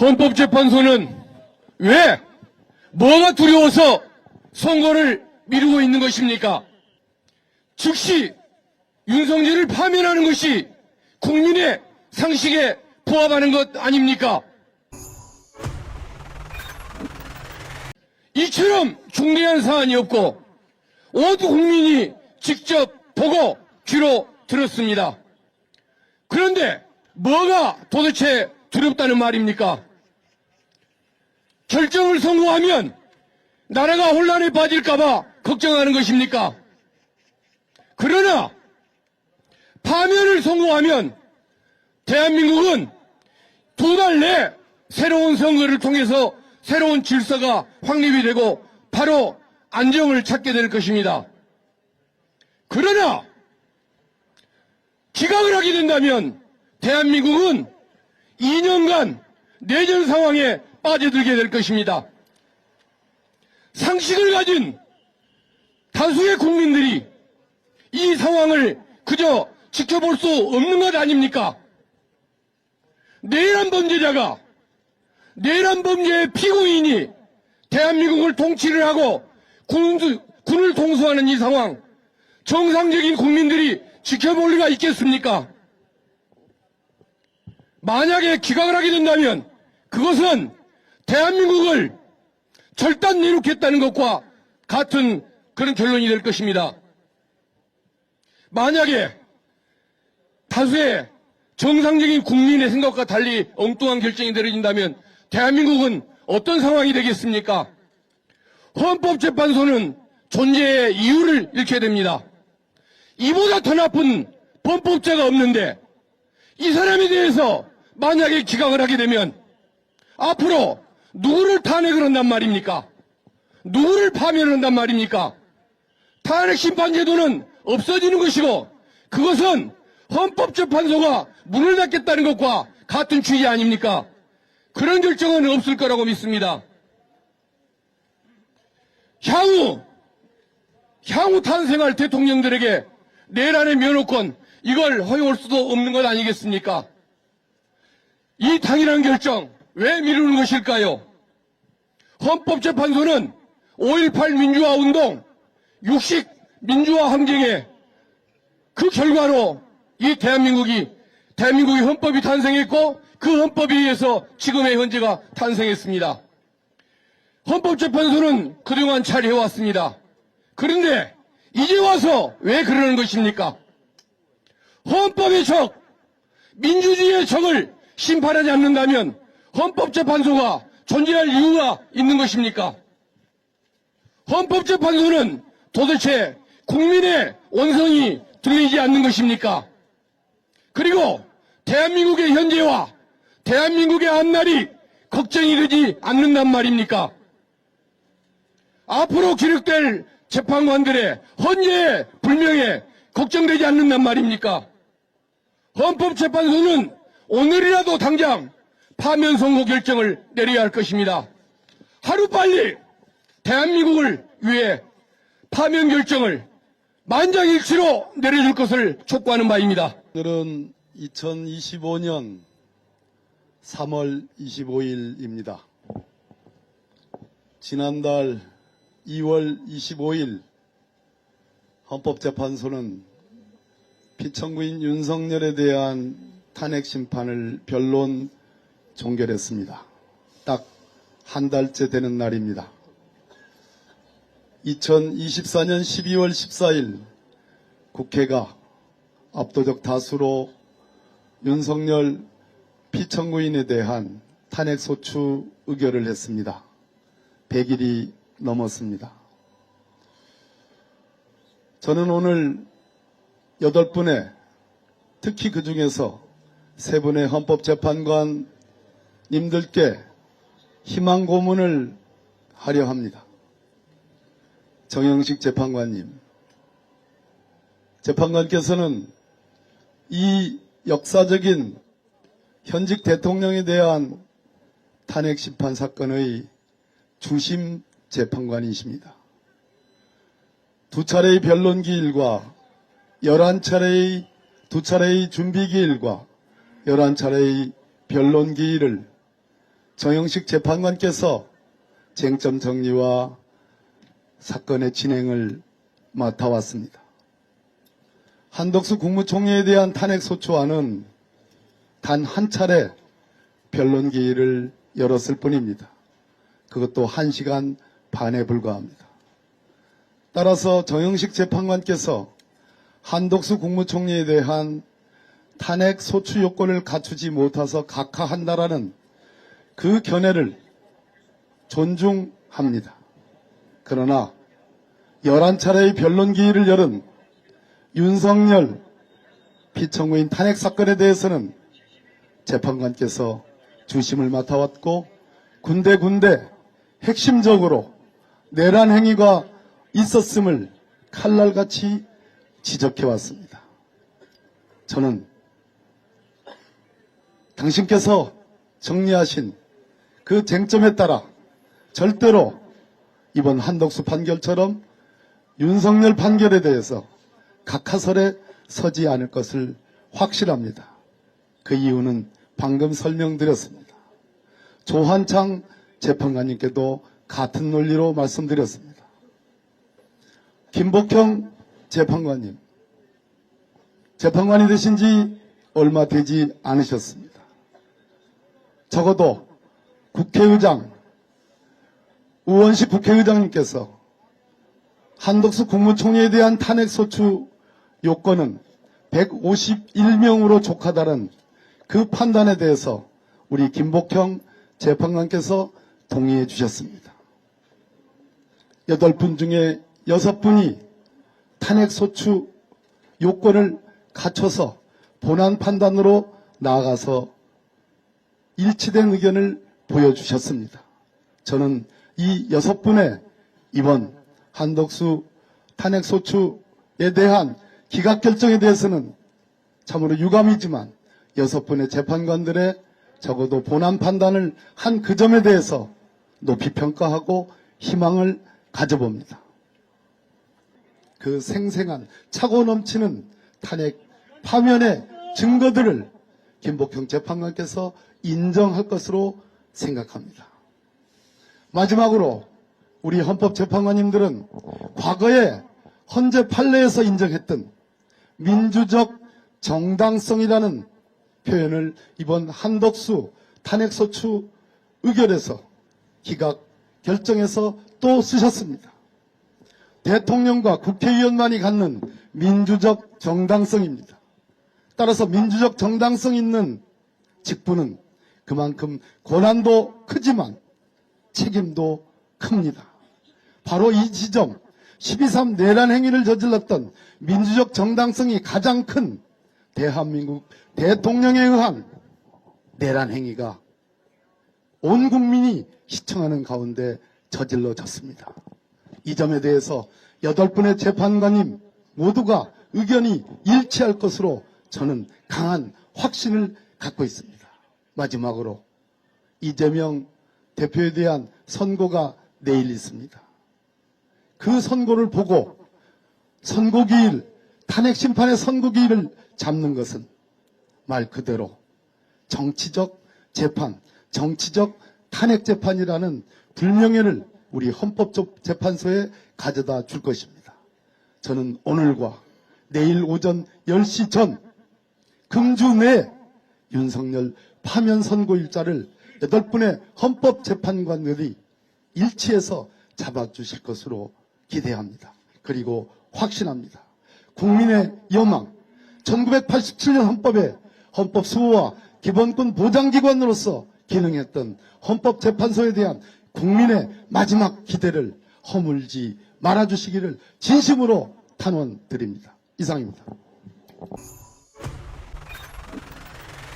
헌법재판소는 왜, 뭐가 두려워서 선거를 미루고 있는 것입니까? 즉시 윤석열을 파면하는 것이 국민의 상식에 부합하는 것 아닙니까? 이처럼 중대한 사안이 없고 온 국민이 직접 보고 귀로 들었습니다. 그런데 뭐가 도대체 두렵다는 말입니까? 결정을 성공하면 나라가 혼란에 빠질까봐 걱정하는 것입니까? 그러나 파면을 성공하면 대한민국은 두 달 내 새로운 선거를 통해서 새로운 질서가 확립이 되고 바로 안정을 찾게 될 것입니다. 그러나 기각을 하게 된다면 대한민국은 2년간 내전 상황에 빠져들게 될 것입니다. 상식을 가진 다수의 국민들이 이 상황을 그저 지켜볼 수 없는 것 아닙니까? 내란 범죄자가, 내란 범죄의 피고인이 대한민국을 통치를 하고 군을 통수하는 이 상황, 정상적인 국민들이 지켜볼 리가 있겠습니까? 만약에 기각을 하게 된다면 그것은 대한민국을 절단 내놓겠다는 것과 같은 그런 결론이 될 것입니다. 만약에 다수의 정상적인 국민의 생각과 달리 엉뚱한 결정이 내려진다면 대한민국은 어떤 상황이 되겠습니까? 헌법재판소는 존재의 이유를 잃게 됩니다. 이보다 더 나쁜 범법자가 없는데 이 사람에 대해서 만약에 기각을 하게 되면 앞으로 누구를 탄핵을 한단 말입니까? 누구를 파면한단 말입니까? 탄핵 심판제도는 없어지는 것이고 그것은 헌법재판소가 문을 닫겠다는 것과 같은 취지 아닙니까? 그런 결정은 없을 거라고 믿습니다. 향후 탄생할 대통령들에게 내란의 면허권 이걸 허용할 수도 없는 것 아니겠습니까? 이 당연한 결정 왜 미루는 것일까요? 헌법재판소는 5.18 민주화운동, 육식 민주화 항쟁의 그 결과로 이 대한민국의 헌법이 탄생했고 그 헌법에 의해서 지금의 현재가 탄생했습니다. 헌법재판소는 그동안 잘 해왔습니다. 그런데 이제 와서 왜 그러는 것입니까? 헌법의 적, 민주주의의 적을 심판하지 않는다면 헌법재판소가 존재할 이유가 있는 것입니까? 헌법재판소는 도대체 국민의 원성이 들리지 않는 것입니까? 그리고 대한민국의 현재와 대한민국의 앞날이 걱정이 되지 않는단 말입니까? 앞으로 기록될 재판관들의 헌재의 불명예 걱정되지 않는단 말입니까? 헌법재판소는 오늘이라도 당장 파면 선고 결정을 내려야 할 것입니다. 하루빨리 대한민국을 위해 파면 결정을 만장일치로 내려줄 것을 촉구하는 바입니다. 오늘은 2025년 3월 25일입니다. 지난달 2월 25일 헌법재판소는 피청구인 윤석열에 대한 탄핵 심판을 변론 종결했습니다. 딱 한 달째 되는 날입니다. 2024년 12월 14일 국회가 압도적 다수로 윤석열 피청구인에 대한 탄핵소추 의결을 했습니다. 100일이 넘었습니다. 저는 오늘 8분의 특히 그 중에서 3분의 헌법재판관님들께 희망 고문을 하려 합니다. 정영식 재판관님, 재판관께서는 이 역사적인 현직 대통령에 대한 탄핵 심판 사건의 주심 재판관이십니다. 2차례의 변론 기일과 11차례의 2차례의 준비 기일과 11차례의 변론 기일을 정영식 재판관께서 쟁점 정리와 사건의 진행을 맡아왔습니다. 한덕수 국무총리에 대한 탄핵소추안은 단 한 차례 변론 기일을 열었을 뿐입니다. 그것도 1시간 반에 불과합니다. 따라서 정영식 재판관께서 한덕수 국무총리에 대한 탄핵 소추 요건을 갖추지 못해서 각하한다라는 그 견해를 존중합니다. 그러나 11차례의 변론 기일을 열은 윤석열 피청구인 탄핵 사건에 대해서는 재판관께서 주심을 맡아왔고 군데군데 핵심적으로 내란 행위가 있었음을 칼날같이 지적해왔습니다. 저는 당신께서 정리하신 그 쟁점에 따라 절대로 이번 한덕수 판결처럼 윤석열 판결에 대해서 각하설에 서지 않을 것을 확실합니다. 그 이유는 방금 설명드렸습니다. 조한창 재판관님께도 같은 논리로 말씀드렸습니다. 김복형 재판관님, 재판관이 되신 지 얼마 되지 않으셨습니다. 적어도 국회의장, 우원식 국회의장님께서 한덕수 국무총리에 대한 탄핵소추 요건은 151명으로 족하다는 그 판단에 대해서 우리 김복형 재판관께서 동의해 주셨습니다. 8분 중에 6분이 탄핵소추 요건을 갖춰서 본안 판단으로 나아가서 일치된 의견을 보여주셨습니다. 저는 이 6분의 이번 한덕수 탄핵소추에 대한 기각결정에 대해서는 참으로 유감이지만 6분의 재판관들의 적어도 본안 판단을 한 그 점에 대해서 높이 평가하고 희망을 가져봅니다. 그 생생한 차고 넘치는 탄핵 파면의 증거들을 김복형 재판관께서 인정할 것으로 생각합니다. 마지막으로 우리 헌법재판관님들은 과거에 헌재 판례에서 인정했던 민주적 정당성이라는 표현을 이번 한덕수 탄핵소추 의결에서 기각 결정에서 또 쓰셨습니다. 대통령과 국회의원만이 갖는 민주적 정당성입니다. 따라서 민주적 정당성 있는 직분은 그만큼 권한도 크지만 책임도 큽니다. 바로 이 지점 12.3 내란 행위를 저질렀던 민주적 정당성이 가장 큰 대한민국 대통령에 의한 내란 행위가 온 국민이 시청하는 가운데 저질러졌습니다. 이 점에 대해서 8분의 재판관님 모두가 의견이 일치할 것으로 저는 강한 확신을 갖고 있습니다. 마지막으로 이재명 대표에 대한 선고가 내일 있습니다. 그 선고를 보고 선고기일, 탄핵심판의 선고기일을 잡는 것은 말 그대로 정치적 재판, 정치적 탄핵재판이라는 불명예를 우리 헌법재판소에 가져다 줄 것입니다. 저는 오늘과 내일 오전 10시 전 금주 내 윤석열 파면 선고 일자를 8분의 헌법재판관들이 일치해서 잡아주실 것으로 기대합니다. 그리고 확신합니다. 국민의 여망, 1987년 헌법에 헌법 수호와 기본권 보장기관으로서 기능했던 헌법재판소에 대한 국민의 마지막 기대를 허물지 말아주시기를 진심으로 탄원드립니다. 이상입니다.